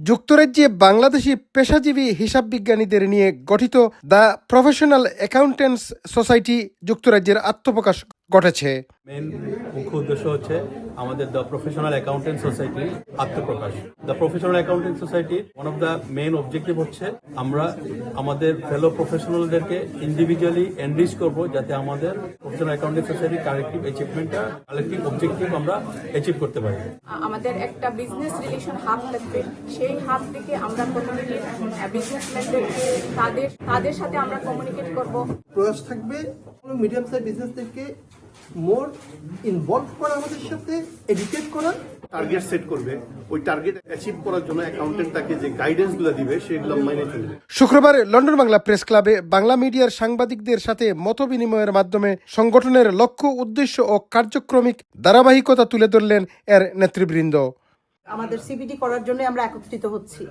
যুক্তরাজ্যে বাংলাদেশি পেশাজীবী হিসাব বিজ্ঞানীদের নিয়ে গঠিত দ্য প্রফেশনাল অ্যাকাউন্টেন্টস সোসাইটি যুক্তরাজ্যের আত্মপ্রকাশ ঘটেছে। মেন মুখ্য উদ্দেশ্য হচ্ছে আমাদের দ্য প্রফেশনাল অ্যাকাউন্টেন্ট সোসাইটির আত্মপ্রকাশ। দ্য প্রফেশনাল অ্যাকাউন্টেন্ট সোসাইটির one of the main objective হচ্ছে আমরা আমাদের ফেলো প্রফেশনালদেরকে ইন্ডিভিজুয়ালি এনরিচ করব, যাতে আমাদের প্রফেশনাল অ্যাকাউন্টেন্ট সোসাইটির কালেকটিভ অ্যাচিভমেন্টটা কালেকটিভ অবজেক্টিভ আমরা অ্যাচিভ করতে পারি। আমাদের একটা বিজনেস রিলেশন হাব থাকবে, সেই হাব থেকে আমরা কমিউনিটির বিজনেসম্যানদেরকে তাদের সাথে আমরা কমিউনিকেট করব। প্রয়াস থাকবে মিডিয়াম সাইজ বিজনেসদেরকে মোর ইনভলভ করা, আমাদের সাথে এডুকেট করা, টার্গেট সেট করবে, ওই টার্গেট অ্যাচিভ করার জন্য অ্যাকাউন্টেন্ট তাকে যে গাইডেন্সগুলো দিবে সেগুলো মেনে চলবে। শুক্রবার লন্ডন বাংলা প্রেস ক্লাবে বাংলা মিডিয়ার সাংবাদিকদের সাথে মত বিনিময়ের মাধ্যমে সংগঠনের লক্ষ্য, উদ্দেশ্য ও কার্যক্রমিক ধারাবাহিকতা তুলে ধরলেন এর নেতৃবৃন্দ। আমাদের সিবিডি করার জন্য আমরা একত্রিত হচ্ছি।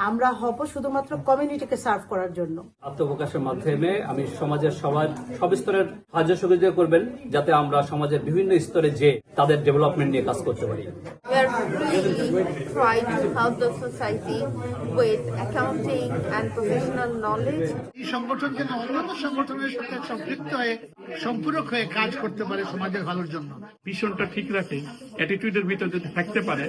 আমরা হব শুধুমাত্র কমিউনিটিকে সার্ভ করার জন্য। আত্মপ্রকাশের মাধ্যমে আমি সমাজের সব স্তরের সাহায্য সহযোগিতা করবেন, যাতে আমরা সমাজের বিভিন্ন স্তরে যে তাদের ডেভেলপমেন্ট নিয়ে কাজ করতে পারি। We are really trying to help the society with accounting and professional knowledge. এই সংগঠন যেন অন্যান্য সংগঠনের সাথে সম্পৃক্ত হয়ে সম্পূরক হয়ে কাজ করতে পারে সমাজের ভালোর জন্য। মিশনটা ঠিক রাখে অ্যাটিটিউডের ভিতর যদি থাকতে পারে,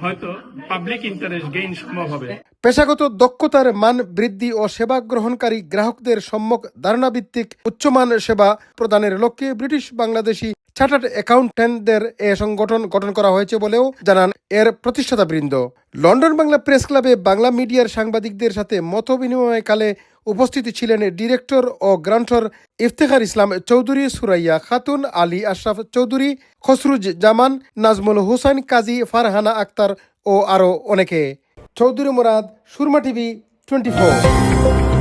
হয়তো পাবলিক ইন্টারেস্ট গেইন সম্ভব হবে। পেশাগত দক্ষতার মান বৃদ্ধি ও সেবা গ্রহণকারী গ্রাহকদের সম্যক ধারণাভিত্তিক উচ্চমান সেবা প্রদানের লক্ষ্যে ব্রিটিশ বাংলাদেশি চার্টার্ড অ্যাকাউন্ট্যান্টদের এ সংগঠন গঠন করা হয়েছে বলেও জানান এর প্রতিষ্ঠাতাবৃন্দ। লন্ডন বাংলা প্রেস ক্লাবে বাংলা মিডিয়ার সাংবাদিকদের সাথে মত বিনিময়কালে উপস্থিত ছিলেন ডিরেক্টর ও গ্রান্টর ইফতেখার ইসলাম চৌধুরী, সুরাইয়া খাতুন, আলী আশরাফ চৌধুরী, খসরুজ জামান, নাজমুল হুসাইন কাজী, ফারহানা আক্তার ও আরও অনেকে। চৌধুরী মুরাদ, সুরমা টিভি 24।